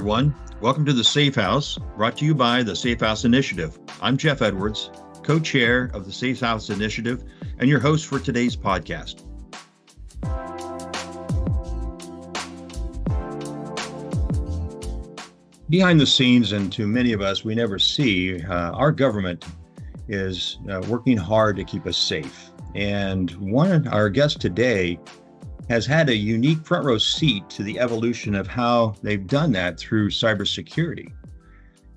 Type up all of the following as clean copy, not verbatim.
everyone. Welcome to the Safe House, brought to you by the Safe House Initiative. I'm Jeff Edwards, co-chair of the Safe House Initiative, and your host for today's podcast. Behind the scenes, and to many of us, we never see, our government is working hard to keep us safe. And one of our guests today has had a unique front row seat to the evolution of how they've done that through cybersecurity.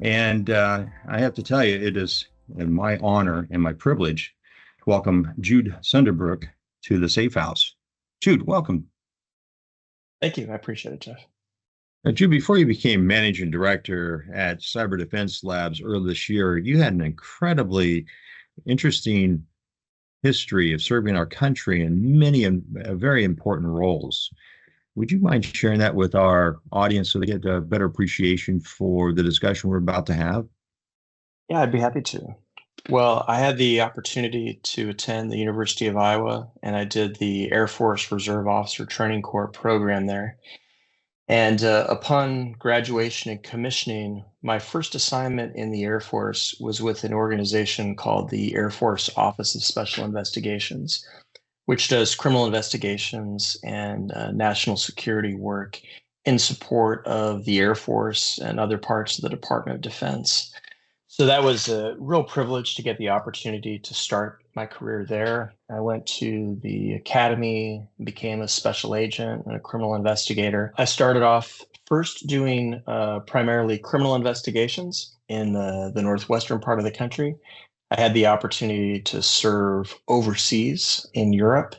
And I have to tell you, it is my honor and my privilege to welcome Jude Sunderbruch to the Safe House. Jude, welcome. Thank you. I appreciate it, Jeff. Now, Jude, before you became managing director at Cyber Defense Labs earlier this year, you had an incredibly interesting history of serving our country in many very important roles. Would you mind sharing that with our audience so they get a better appreciation for the discussion we're about to have? Yeah, I'd be happy to. Well, I had the opportunity to attend the University of Iowa, and I did the Air Force Reserve Officer Training Corps program there. And upon graduation and commissioning, my first assignment in the Air Force was with an organization called the Air Force Office of Special Investigations, which does criminal investigations and national security work in support of the Air Force and other parts of the Department of Defense. So that was a real privilege to get the opportunity to start my career there. I went to the academy, became a special agent and a criminal investigator. I started off first doing primarily criminal investigations in the northwestern part of the country. I had the opportunity to serve overseas in Europe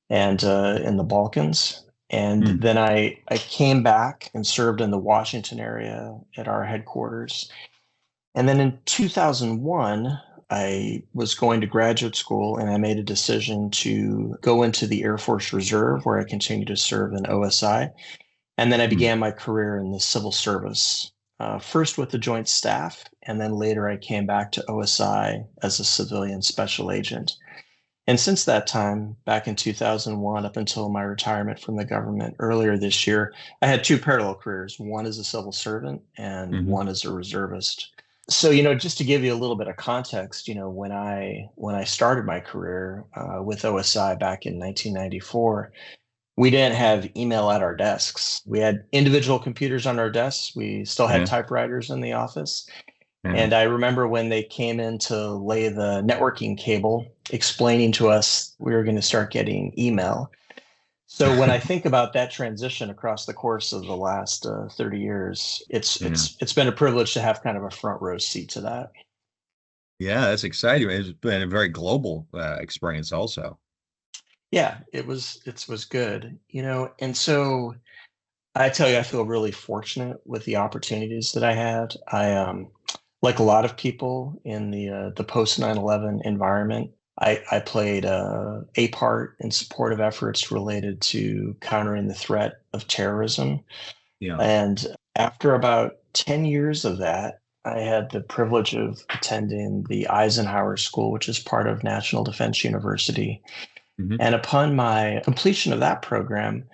and in the Balkans. And then I came back and served in the Washington area at our headquarters. And then in 2001, I was going to graduate school and I made a decision to go into the Air Force Reserve, where I continued to serve in OSI. And then I began my career in the civil service, first with the Joint Staff, and then later I came back to OSI as a civilian special agent. And since that time, back in 2001, up until my retirement from the government earlier this year, I had two parallel careers, one as a civil servant and one as a reservist. So, just to give you a little bit of context, when I started my career with OSI back in 1994, we didn't have email at our desks. We had individual computers on our desks. We still had typewriters in the office. And I remember when they came in to lay the networking cable, explaining to us we were going to start getting email. So when I think about that transition across the course of the last 30 years, it's been a privilege to have kind of a front row seat to that. Yeah, that's exciting. It's been a very global experience also. Yeah, it was good, and so I tell you, I feel really fortunate with the opportunities that I had. I like a lot of people in the post 9/11 environment, I played a part in support of efforts related to countering the threat of terrorism. Yeah. And after about 10 years of that, I had the privilege of attending the Eisenhower School, which is part of National Defense University. And upon my completion of that program,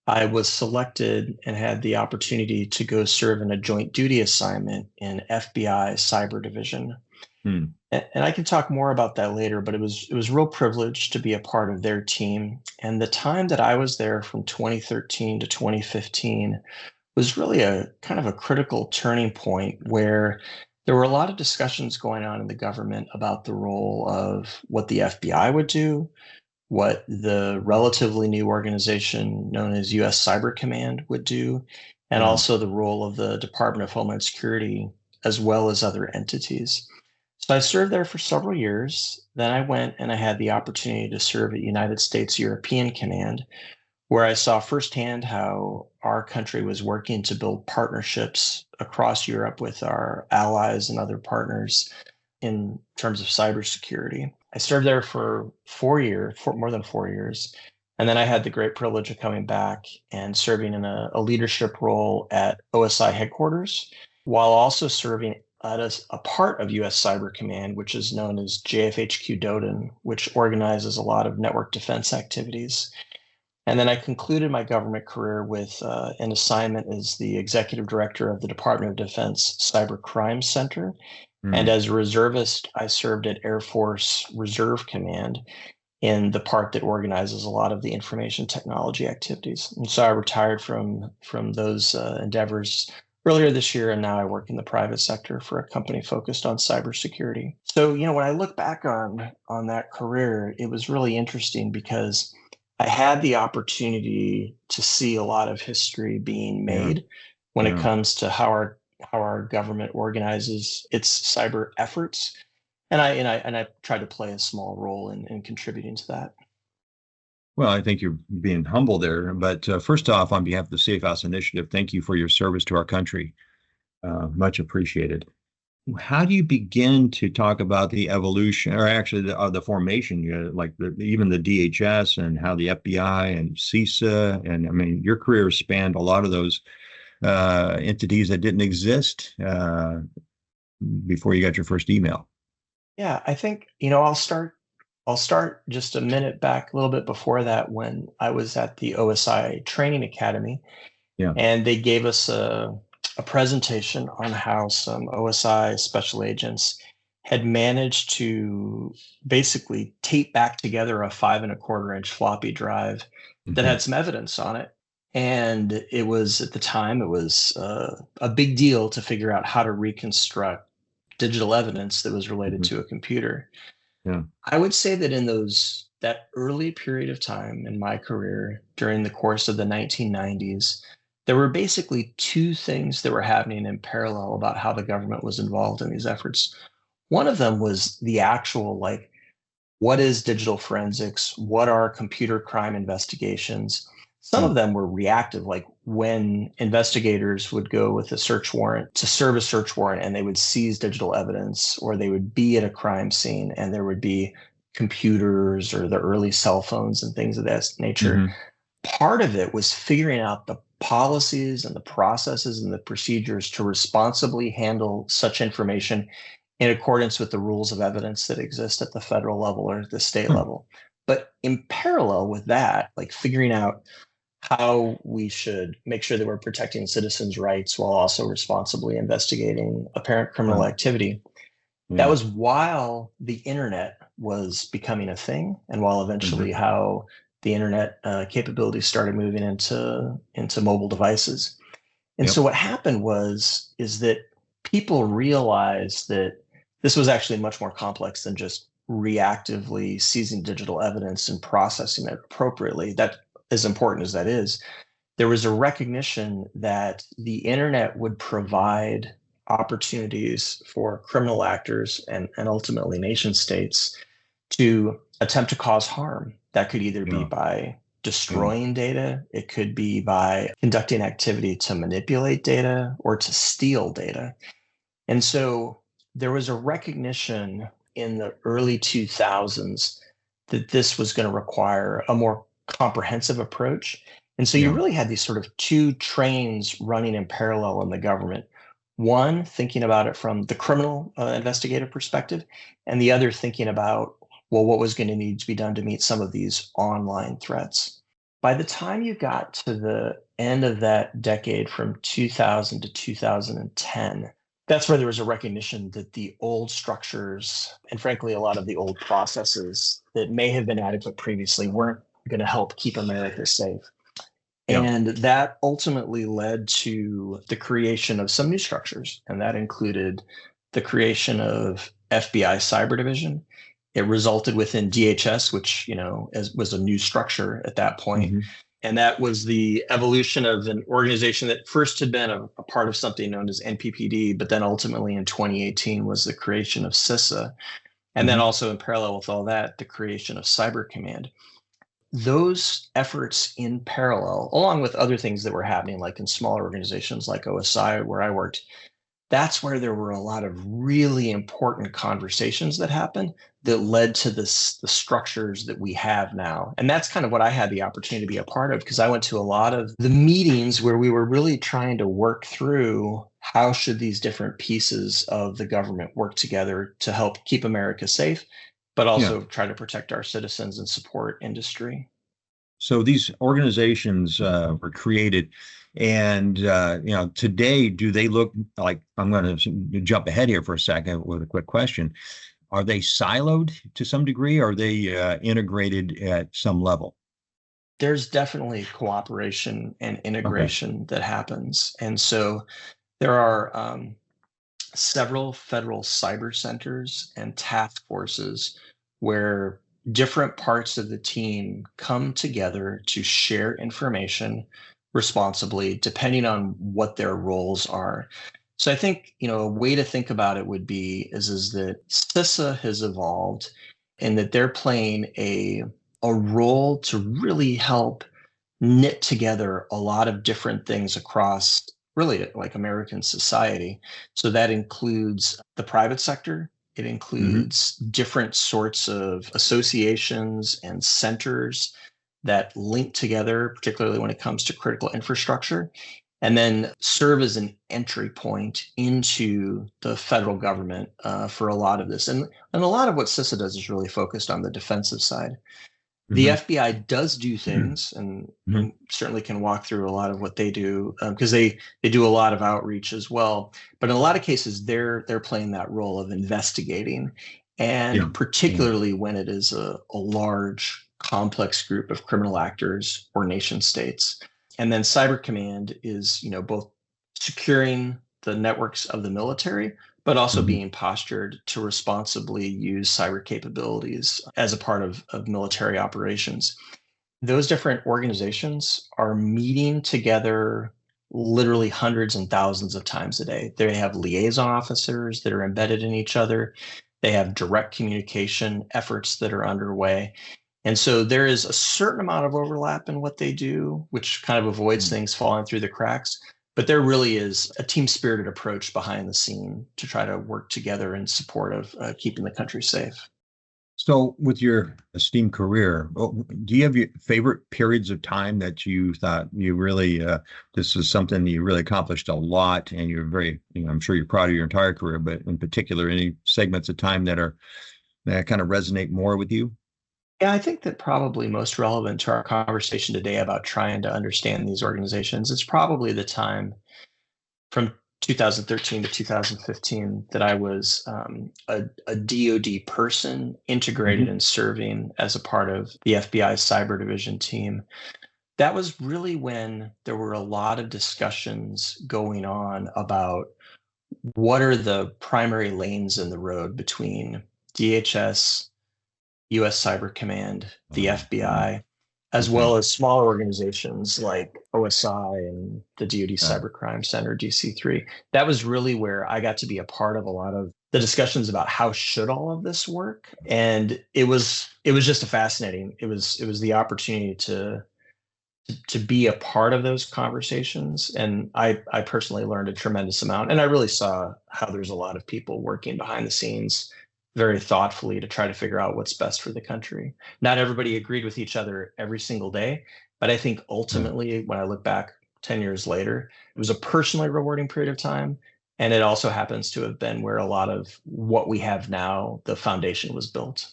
I was selected and had the opportunity to go serve in a joint duty assignment in FBI Cyber Division. And I can talk more about that later, but it was real privilege to be a part of their team. And the time that I was there from 2013 to 2015 was really a kind of a critical turning point where there were a lot of discussions going on in the government about the role of what the FBI would do, what the relatively new organization known as U.S. Cyber Command would do, and also the role of the Department of Homeland Security, as well as other entities. So I served there for several years. Then I went and I had the opportunity to serve at United States European Command, where I saw firsthand how our country was working to build partnerships across Europe with our allies and other partners in terms of cybersecurity. I served there for more than 4 years. And then I had the great privilege of coming back and serving in a leadership role at OSI headquarters, while also serving at a part of U.S. Cyber Command, which is known as JFHQ Doden, which organizes a lot of network defense activities. And then I concluded my government career with an assignment as the executive director of the Department of Defense Cyber Crime Center. And Mm. as a reservist, I served at Air Force Reserve Command in the part that organizes a lot of the information technology activities. And so I retired from those endeavors earlier this year, and now I work in the private sector for a company focused on cybersecurity. So, when I look back on that career, it was really interesting because I had the opportunity to see a lot of history being Yeah. made when it Yeah. comes to how our government organizes its cyber efforts. And I tried to play a small role in contributing to that. Well, I think you're being humble there. But first off, on behalf of the Safe House Initiative, thank you for your service to our country. Much appreciated. How do you begin to talk about the evolution, or actually the formation, like even the DHS and how the FBI and CISA, and I mean, your career spanned a lot of those entities that didn't exist before you got your first email. Yeah, I think, I'll start just a minute back, a little bit before that, when I was at the OSI Training Academy, Yeah. and they gave us a presentation on how some OSI special agents had managed to basically tape back together a 5.25-inch floppy drive that Hmm. had some evidence on it. And it was, at the time, it was a big deal to figure out how to reconstruct digital evidence that was related Hmm. to a computer. Yeah. I would say that in that early period of time in my career during the course of the 1990s, there were basically two things that were happening in parallel about how the government was involved in these efforts. One of them was the actual, like, what is digital forensics? What are computer crime investigations? Some Mm. of them were reactive, like when investigators would go with a search warrant to serve a search warrant and they would seize digital evidence, or they would be at a crime scene and there would be computers or the early cell phones and things of that nature. Hmm. Part of it was figuring out the policies and the processes and the procedures to responsibly handle such information in accordance with the rules of evidence that exist at the federal level or the state Huh. level. But in parallel with that, like figuring out how we should make sure that we're protecting citizens' rights while also responsibly investigating apparent criminal Right. activity. That Yeah. was while the internet was becoming a thing, and while eventually Hmm. how the internet capabilities started moving into mobile devices. And Yep. so what happened is that people realized that this was actually much more complex than just reactively seizing digital evidence and processing it appropriately. That, as important as that is, there was a recognition that the internet would provide opportunities for criminal actors and ultimately nation states to attempt to cause harm. That could either be Yeah. by Yeah. destroying data, it could be by conducting activity to manipulate data or to steal data. And so there was a recognition in the early 2000s that this was going to require a more comprehensive approach. And so you Yeah. really had these sort of two trains running in parallel in the government. One thinking about it from the criminal investigative perspective, and the other thinking about, well, what was going to need to be done to meet some of these online threats. By the time you got to the end of that decade from 2000 to 2010, that's where there was a recognition that the old structures and frankly a lot of the old processes that may have been adequate previously weren't going to help keep America safe. Yeah. And that ultimately led to the creation of some new structures, and that included the creation of FBI Cyber Division. It resulted within DHS, which was a new structure at that point. Hmm. And that was the evolution of an organization that first had been a part of something known as NPPD, but then ultimately in 2018 was the creation of CISA. And then Hmm. also in parallel with all that, the creation of Cyber Command. Those efforts in parallel, along with other things that were happening, like in smaller organizations like OSI, where I worked, that's where there were a lot of really important conversations that happened that led to the structures that we have now. And that's kind of what I had the opportunity to be a part of, because I went to a lot of the meetings where we were really trying to work through how should these different pieces of the government work together to help keep America safe, but Yeah. also try to protect our citizens and support industry. So these organizations were created, and today, do they look like? I'm going to jump ahead here for a second with a quick question. Are they siloed to some degree? Or are they integrated at some level? There's definitely cooperation and Okay. integration that happens. And so there are several federal cyber centers and task forces where different parts of the team come together to share information responsibly, depending on what their roles are. So I think, a way to think about it would be is that CISA has evolved and that they're playing a role to really help knit together a lot of different things across really like American society. So that includes the private sector. It Hmm. includes different sorts of associations and centers that link together, particularly when it comes to critical infrastructure, and then serve as an entry point into the federal government for a lot of this. And a lot of what CISA does is really focused on the defensive side. The Hmm. FBI does do things, Hmm. and certainly can walk through a lot of what they do because they do a lot of outreach as well. But in a lot of cases, they're playing that role of investigating, Yeah. and Yeah. particularly when it is a large, complex group of criminal actors or nation states. And then Cyber Command is both securing the networks of the military, but also Hmm. being postured to responsibly use cyber capabilities as a part of military operations. Those different organizations are meeting together literally hundreds and thousands of times a day. They have liaison officers that are embedded in each other. They have direct communication efforts that are underway. And so there is a certain amount of overlap in what they do, which kind of avoids things falling through the cracks. But there really is a team spirited approach behind the scene to try to work together in support of keeping the country safe. So, with your esteemed career, do you have your favorite periods of time that you thought you really, this is something you really accomplished a lot, and you're very, I'm sure you're proud of your entire career, but in particular, any segments of time that kind of resonate more with you? Yeah, I think that probably most relevant to our conversation today about trying to understand these organizations is probably the time from 2013 to 2015 that I was a DoD person integrated Hmm. and serving as a part of the FBI cyber division team. That was really when there were a lot of discussions going on about what are the primary lanes in the road between DHS, US Cyber Command, the Yeah. FBI, as Okay. well as smaller organizations like OSI and the DoD Uh, Cybercrime Center, DC3. That was really where I got to be a part of a lot of the discussions about how should all of this work. And it was just a fascinating. It was the opportunity to be a part of those conversations. And I personally learned a tremendous amount. And I really saw how there's a lot of people working behind the scenes very thoughtfully to try to figure out what's best for the country. Not everybody agreed with each other every single day, but I think yeah. ultimately, when I look back 10 years later, it was a personally rewarding period of time. And it also happens to have been where a lot of what we have now, the foundation was built.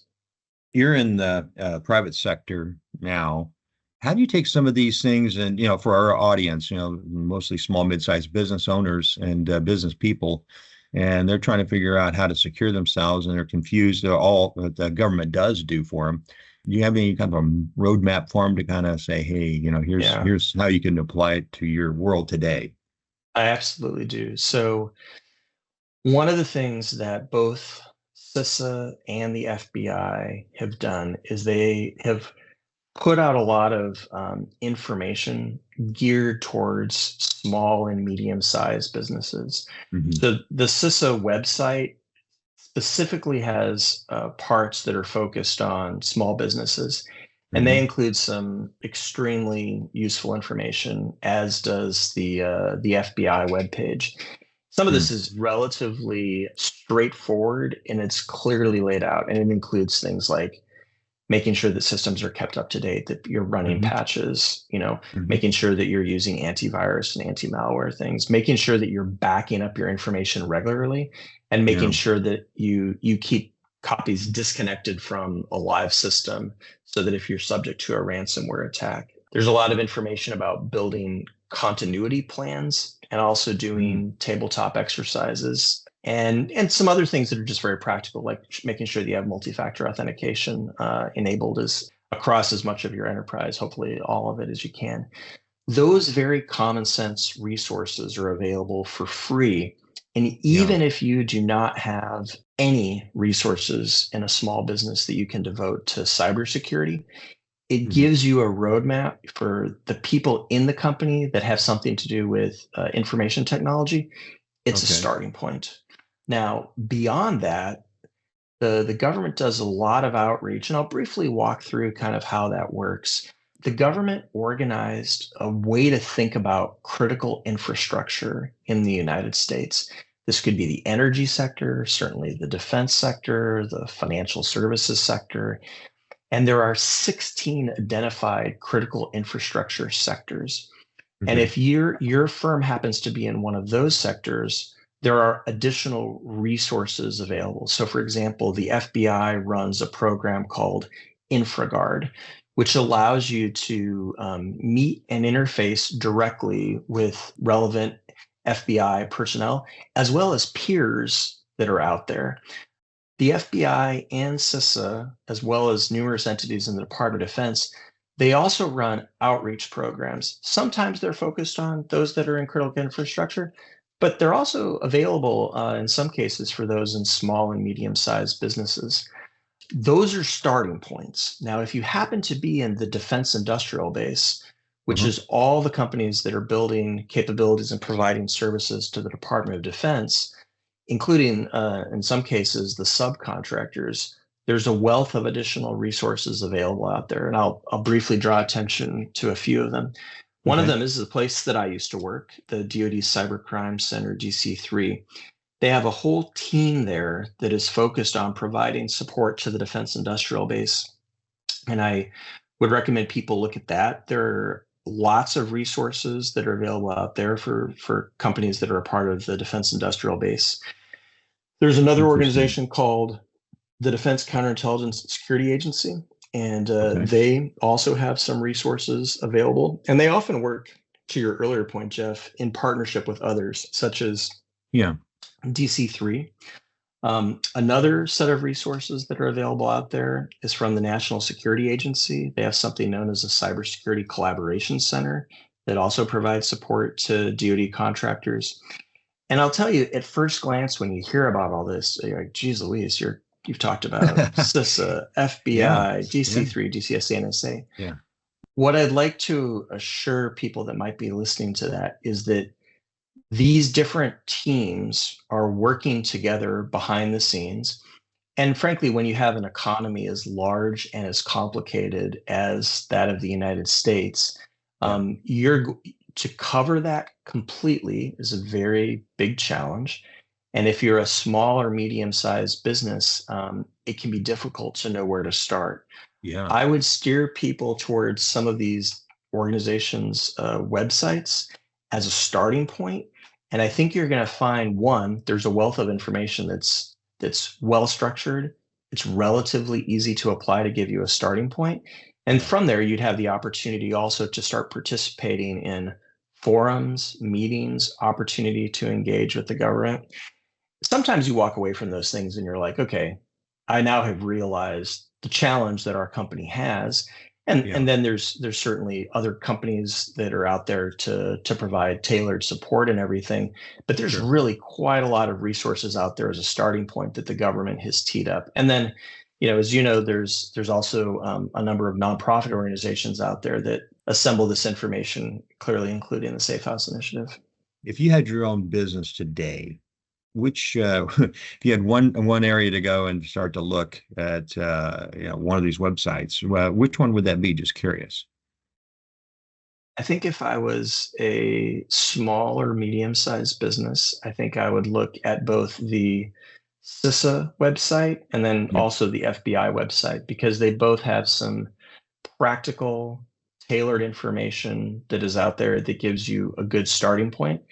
You're in the private sector now. How do you take some of these things and, for our audience, mostly small, mid-sized business owners and business people, and they're trying to figure out how to secure themselves and they're confused at all what the government does do for them. Do you have any kind of a roadmap for them to kind of say, hey, here's Yeah, here's how you can apply it to your world today? I absolutely do. So one of the things that both CISA and the FBI have done is they have put out a lot of information geared towards small and medium-sized businesses. Hmm. So the CISA website specifically has parts that are focused on small businesses, and they Hmm. include some extremely useful information, as does the FBI webpage. Some of this is relatively straightforward and it's clearly laid out, and it includes things like making sure that systems are kept up to date, that you're running Hmm. patches, Hmm. making sure that you're using antivirus and anti-malware things, making sure that you're backing up your information regularly, and making Yeah. sure that you keep copies disconnected from a live system so that if you're subject to a ransomware attack. There's a lot of information about building continuity plans and also doing tabletop exercises and some other things that are just very practical, like making sure that you have multi-factor authentication enabled across as much of your enterprise, hopefully all of it as you can. Those very common sense resources are available for free. And even if you do not have any resources in a small business that you can devote to cybersecurity, it gives you a roadmap for the people in the company that have something to do with information technology. It's a starting point. Now, beyond that, the government does a lot of outreach, and I'll briefly walk through kind of how that works. The government organized a way to think about critical infrastructure in the United States. This could be the energy sector, certainly the defense sector, the financial services sector. And there are 16 identified critical infrastructure sectors. And if your firm happens to be in one of those sectors, there are additional resources available. So for example, the FBI runs a program called InfraGuard, which allows you to meet and interface directly with relevant FBI personnel, as well as peers that are out there. The FBI and CISA, as well as numerous entities in the Department of Defense, they also run outreach programs. Sometimes they're focused on those that are in critical infrastructure, but they're also available in some cases for those in small and medium-sized businesses. Those are starting points. Now, if you happen to be in the defense industrial base, which is all the companies that are building capabilities and providing services to the Department of Defense, including in some cases the subcontractors, there's a wealth of additional resources available out there. And I'll briefly draw attention to a few of them. One of them is the place that I used to work, the DoD Cybercrime Center, DC3. They have a whole team there that is focused on providing support to the defense industrial base. And I would recommend people look at that. There are lots of resources that are available out there for companies that are a part of the defense industrial base. There's another organization called the Defense Counterintelligence and Security Agency, and they also have some resources available. And they often work, to your earlier point, Jeff, in partnership with others, such as DC3. Another set of resources that are available out there is from the National Security Agency. They have something known as a Cybersecurity Collaboration Center that also provides support to DoD contractors. And I'll tell you, at first glance, when you hear about all this, you're like, geez Louise, you've talked about CISA, FBI, DC3, DCSA, and NSA. Yeah. What I'd like to assure people that might be listening to that is that these different teams are working together behind the scenes. And frankly, when you have an economy as large and as complicated as that of the United States, to cover that completely is a very big challenge. And if you're a small or medium-sized business, it can be difficult to know where to start. Yeah. I would steer people towards some of these organizations' websites as a starting point. And I think you're going to find, one, there's a wealth of information that's well structured. It's relatively easy to apply to give you a starting point. And from there, you'd have the opportunity also to start participating in forums, meetings, opportunity to engage with the government. Sometimes you walk away from those things and you're like, okay, I now have realized the challenge that our company has. And then there's certainly other companies that are out there to provide tailored support and everything. But there's really quite a lot of resources out there as a starting point that the government has teed up. And then, as you know, there's also a number of nonprofit organizations out there that assemble this information, clearly including the Safe House Initiative. If you had your own business today, which if you had one area to go and start to look at one of these websites, which one would that be? Just curious. I think if I was a small or medium-sized business, I think I would look at both the CISA website and then also the FBI website, because they both have some practical, tailored information that is out there that gives you a good starting point.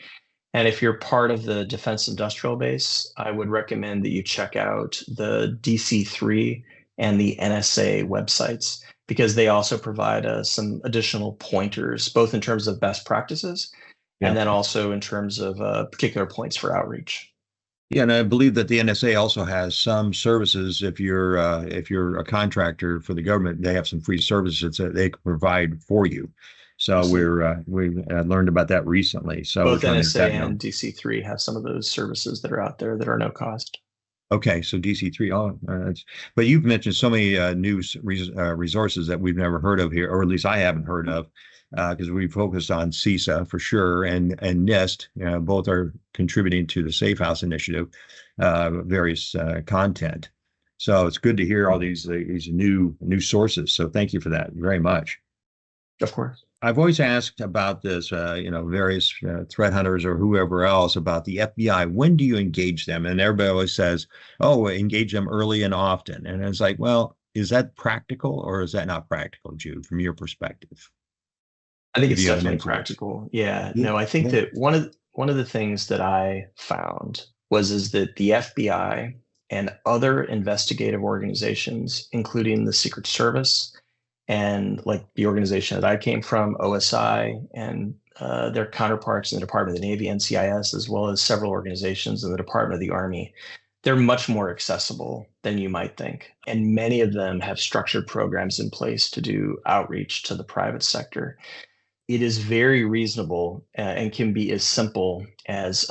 And if you're part of the Defense Industrial Base, I would recommend that you check out the DC3 and the NSA websites because they also provide some additional pointers, both in terms of best practices and Yeah. then also in terms of particular points for outreach. Yeah, and I believe that the NSA also has some services. If you're a contractor for the government, they have some free services that they can provide for you. So Absolutely. we learned about that recently. So we're Both trying to make NSA that known. and DC3 have some of those services that are out there that are no cost. Okay, so DC3. Oh, but you've mentioned so many resources that we've never heard of here, or at least I haven't heard of, because we focused on CISA for sure, and NIST. Both are contributing to the Safe House initiative, various content. So it's good to hear all these new sources. So thank you for that very much. Of course. I've always asked about this, various threat hunters or whoever else about the FBI. When do you engage them? And everybody always says, "Oh, engage them early and often." And it's like, well, is that practical or is that not practical, Jude, from your perspective? I think If it's you have an definitely answer. practical. Yeah. Yeah, No, I think yeah. that one of the things that I found was is that the FBI and other investigative organizations, including the Secret Service and like the organization that I came from, OSI, and their counterparts in the Department of the Navy, NCIS, as well as several organizations in the Department of the Army, they're much more accessible than you might think. And many of them have structured programs in place to do outreach to the private sector. It is very reasonable and can be as simple as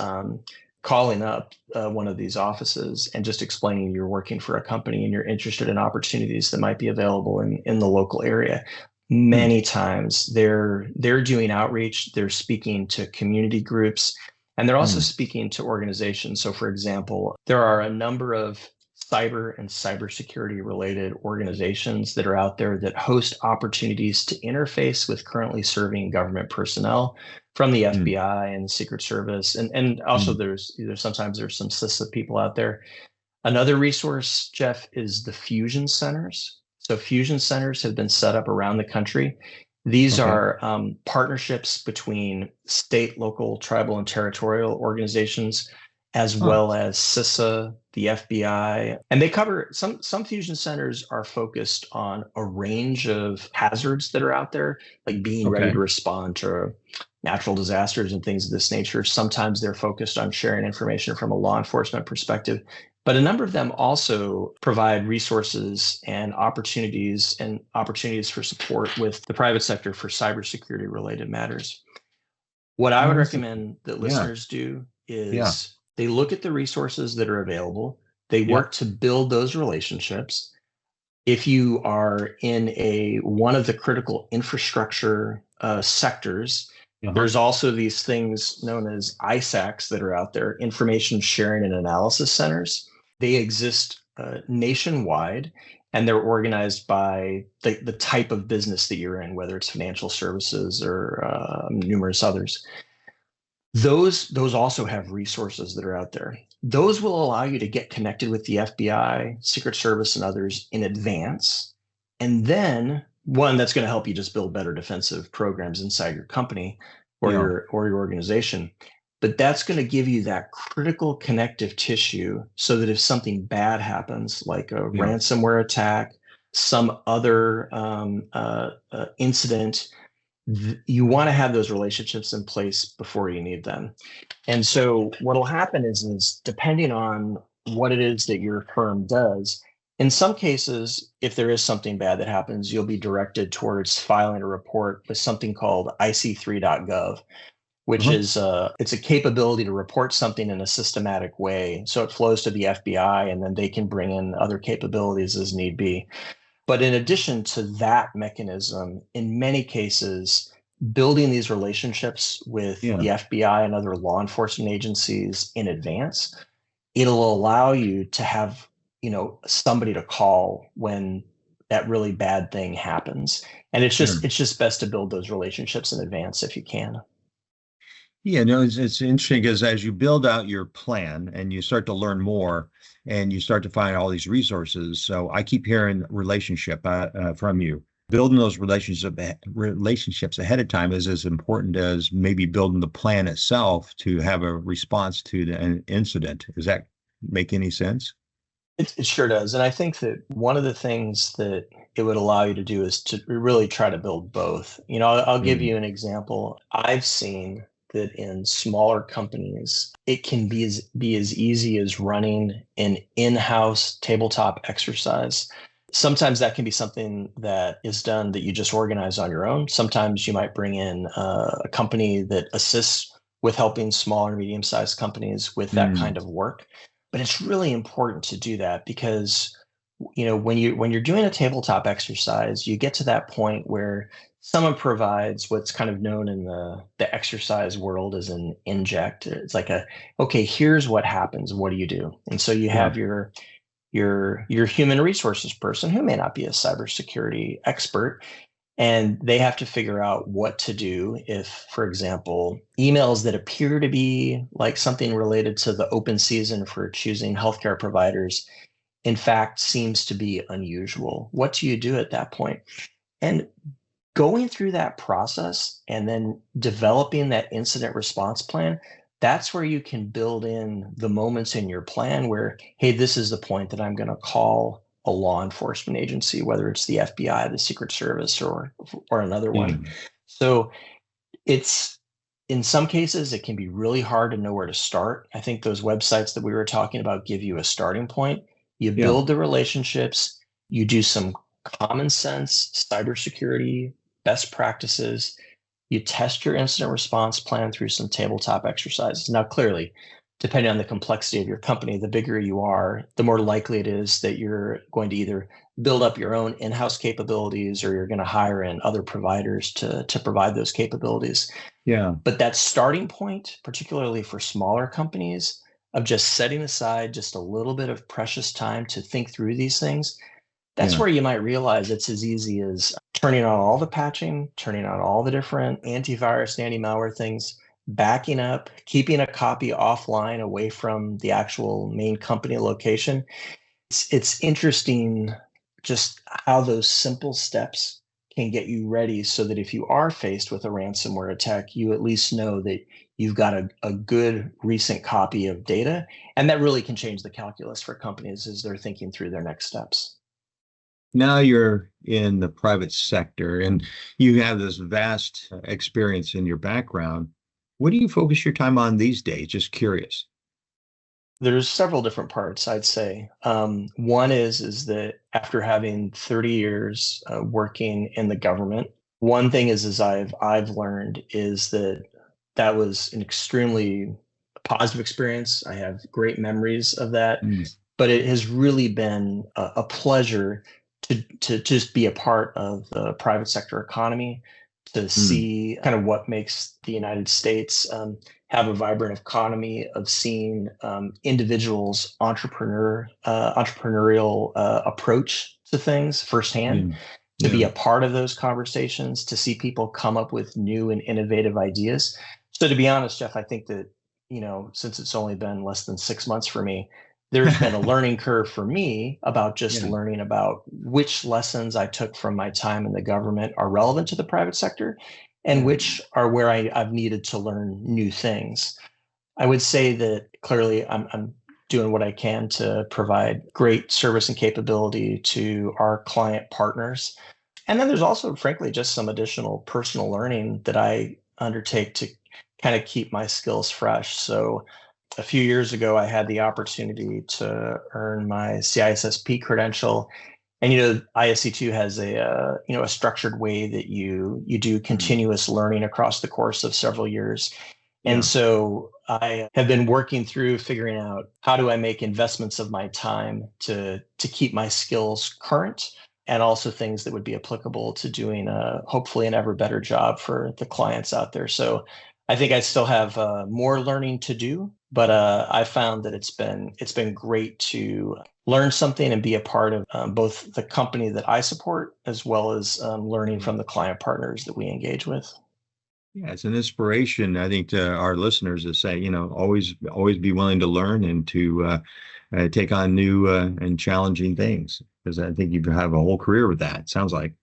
calling up one of these offices and just explaining you're working for a company and you're interested in opportunities that might be available in the local area. Hmm. Many times they're doing outreach, they're speaking to community groups, and they're also Hmm. speaking to organizations. So, for example, there are a number of cyber and cybersecurity related organizations that are out there that host opportunities to interface with currently serving government personnel from the Hmm. FBI and the Secret Service. And also Hmm. there's sometimes there's some CISA people out there. Another resource, Jeff, is the fusion centers. So fusion centers have been set up around the country. These Okay. are partnerships between state, local, tribal, and territorial organizations, as Huh. well as CISA, the FBI, and they cover some fusion centers are focused on a range of hazards that are out there, like being ready Okay. to respond to natural disasters and things of this nature. Sometimes they're focused on sharing information from a law enforcement perspective. But a number of them also provide resources and opportunities for support with the private sector for cybersecurity related matters. What I Oh, would this is, recommend that yeah. listeners do Yeah. is they look at the resources that are available, they Yep. work to build those relationships. If you are in a one of the critical infrastructure sectors, Uh-huh. there's also these things known as ISACs that are out there, information sharing and analysis centers. They exist nationwide, and they're organized by the type of business that you're in, whether it's financial services or numerous others. Those also have resources that are out there. Those will allow you to get connected with the FBI, Secret Service, and others in advance. And then one that's going to help you just build better defensive programs inside your company Yeah. or your organization. But that's going to give you that critical connective tissue so that if something bad happens, like a Yeah. ransomware attack, some other incident, you want to have those relationships in place before you need them. And so what'll happen is depending on what it is that your firm does, in some cases, if there is something bad that happens, you'll be directed towards filing a report with something called IC3.gov, which Uh-huh. is it's a capability to report something in a systematic way. So it flows to the FBI and then they can bring in other capabilities as need be. But in addition to that mechanism, in many cases, building these relationships with Yeah. the FBI and other law enforcement agencies in advance, it'll allow you to have, somebody to call when that really bad thing happens. And it's Sure. just it's just best to build those relationships in advance if you can. Yeah, no, it's interesting because as you build out your plan and you start to learn more and you start to find all these resources. So I keep hearing relationship from you. building those relationships ahead of time is as important as maybe building the plan itself to have a response to an incident. Does that make any sense? It sure does. And I think that one of the things that it would allow you to do is to really try to build both. I'll give Mm. you an example. I've seen that in smaller companies, it can be as easy as running an in-house tabletop exercise. Sometimes that can be something that is done that you just organize on your own. Sometimes you might bring in a company that assists with helping small or medium-sized companies with that Mm. kind of work. But it's really important to do that because when you're doing a tabletop exercise, you get to that point where someone provides what's kind of known in the exercise world as an inject. It's like okay, here's what happens. What do you do? And so you Yeah. have your human resources person who may not be a cybersecurity expert, and they have to figure out what to do if, for example, emails that appear to be like something related to the open season for choosing healthcare providers, in fact, seems to be unusual. What do you do at that point? And going through that process and then developing that incident response plan, that's where you can build in the moments in your plan where, hey, this is the point that I'm going to call a law enforcement agency, whether it's the FBI, the Secret Service, or another Yeah. one. So it's in some cases it can be really hard to know where to start. I think those websites that we were talking about give you a starting point. You Yeah. build the relationships, you do some common sense cybersecurity best practices, you test your incident response plan through some tabletop exercises. Now, clearly, depending on the complexity of your company, the bigger you are, the more likely it is that you're going to either build up your own in-house capabilities or you're going to hire in other providers to provide those capabilities. Yeah. But that starting point, particularly for smaller companies, of just setting aside just a little bit of precious time to think through these things, that's Yeah. where you might realize it's as easy as turning on all the patching, turning on all the different antivirus and anti-malware things, backing up, keeping a copy offline away from the actual main company location. It's interesting just how those simple steps can get you ready so that if you are faced with a ransomware attack, you at least know that you've got a good recent copy of data. And that really can change the calculus for companies as they're thinking through their next steps. Now you're in the private sector and you have this vast experience in your background. What do you focus your time on these days? Just curious. There's several different parts, I'd say. One is that after having 30 years working in the government, one thing is I've learned is that that was an extremely positive experience. I have great memories of that, Mm. but it has really been a pleasure to just be a part of the private sector economy, to Mm. see kind of what makes the United States have a vibrant economy, of seeing individuals entrepreneurial approach to things firsthand, Yeah. to Yeah. be a part of those conversations, to see people come up with new and innovative ideas. So to be honest, Jeff, I think that since it's only been less than 6 months for me, there's been a learning curve for me about just Yeah. learning about which lessons I took from my time in the government are relevant to the private sector and Yeah. which are where I've needed to learn new things. I would say that clearly I'm doing what I can to provide great service and capability to our client partners. And then there's also, frankly, just some additional personal learning that I undertake to kind of keep my skills fresh. So a few years ago, I had the opportunity to earn my CISSP credential. And ISC2 has a structured way that you do Mm. continuous learning across the course of several years. And Yeah. so I have been working through figuring out how do I make investments of my time to keep my skills current, and also things that would be applicable to doing hopefully an ever better job for the clients out there. So I think I still have more learning to do, but I found that it's been great to learn something and be a part of both the company that I support as well as learning from the client partners that we engage with. Yeah, it's an inspiration, I think, to our listeners to say, always be willing to learn and to take on new and challenging things. Because I think you have a whole career with that. Sounds like.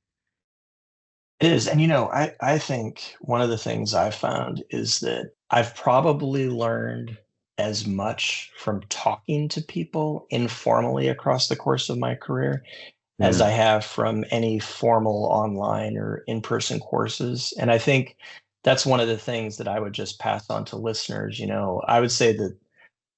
It is. And, I think one of the things I've found is that I've probably learned as much from talking to people informally across the course of my career as Yeah. I have from any formal online or in-person courses. And I think that's one of the things that I would just pass on to listeners. I would say that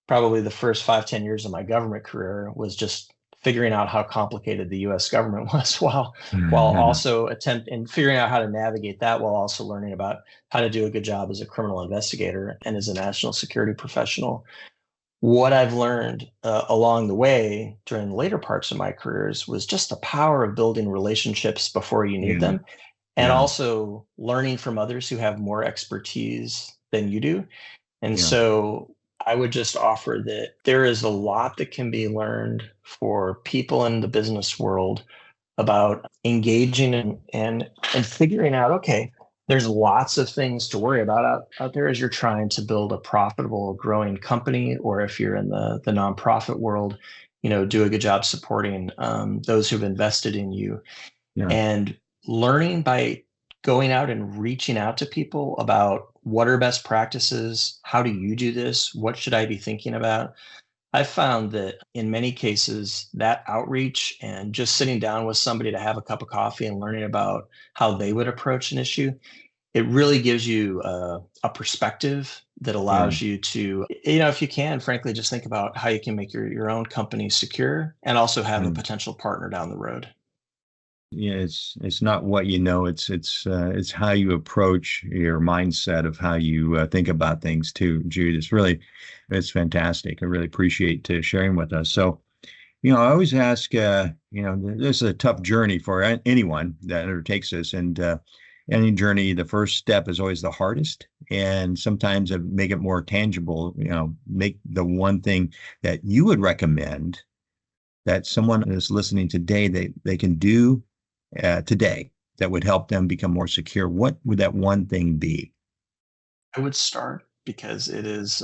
probably the first 5, 10 years of my government career was just figuring out how complicated the US government was while also and figuring out how to navigate that while also learning about how to do a good job as a criminal investigator and as a national security professional. What I've learned along the way during the later parts of my careers was just the power of building relationships before you need Yeah. them, and Yeah. also learning from others who have more expertise than you do. And Yeah. so I would just offer that there is a lot that can be learned for people in the business world about engaging and figuring out, okay, there's lots of things to worry about out there as you're trying to build a profitable, growing company, or if you're in the nonprofit world, do a good job supporting those who've invested in you, Yeah. and learning by going out and reaching out to people about what are best practices, how do you do this, what should I be thinking about. I've found that in many cases, that outreach and just sitting down with somebody to have a cup of coffee and learning about how they would approach an issue, it really gives you a perspective that Yeah. allows you to, if you can, frankly, just think about how you can make your own company secure and also have a Mm. potential partner down the road. Yeah, it's not what you know. It's how you approach your mindset of how you think about things too, Jude. It's fantastic. I really appreciate sharing with us. So, I always ask, this is a tough journey for anyone that undertakes this, and any journey, the first step is always the hardest, and sometimes make it more tangible. Make the one thing that you would recommend that someone is listening today they can do today that would help them become more secure. What would that one thing be? I would start because it's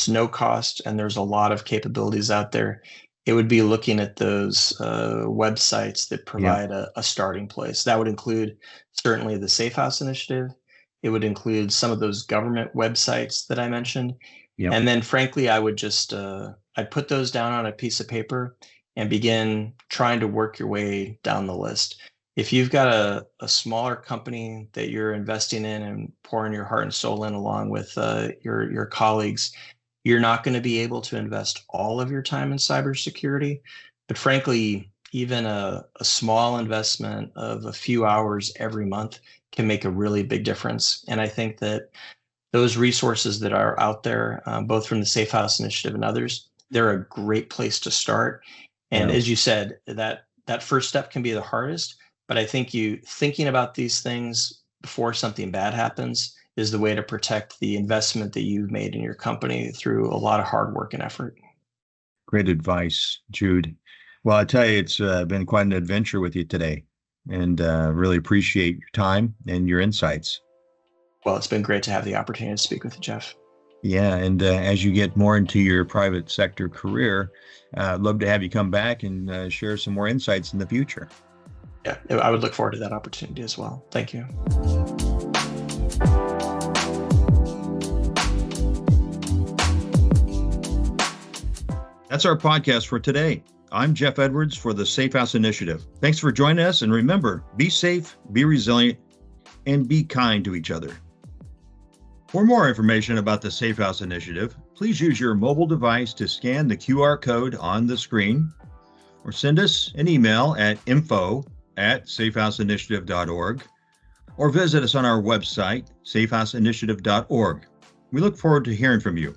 no cost and there's a lot of capabilities out there. It would be looking at those websites that Yeah. provide a starting place. That would include certainly the Safe House Initiative. It would include some of those government websites that I mentioned. Yep. And then frankly, I would just I'd put those down on a piece of paper and begin trying to work your way down the list. If you've got a smaller company that you're investing in and pouring your heart and soul in along with your colleagues, you're not going to be able to invest all of your time in cybersecurity. But frankly, even a small investment of a few hours every month can make a really big difference. And I think that those resources that are out there, both from the Safe House Initiative and others, they're a great place to start. And Yeah. as you said, that first step can be the hardest, but I think you thinking about these things before something bad happens is the way to protect the investment that you've made in your company through a lot of hard work and effort. Great advice, Jude. Well, I tell you, it's been quite an adventure with you today, and really appreciate your time and your insights. Well, it's been great to have the opportunity to speak with you, Jeff. Yeah, and as you get more into your private sector career, I'd love to have you come back and share some more insights in the future. Yeah, I would look forward to that opportunity as well. Thank you. That's our podcast for today. I'm Jeff Edwards for the Safe House Initiative. Thanks for joining us, and remember, be safe, be resilient, and be kind to each other. For more information about the Safe House Initiative, please use your mobile device to scan the QR code on the screen, or send us an email at info@safehouseinitiative.org, or visit us on our website, safehouseinitiative.org. We look forward to hearing from you.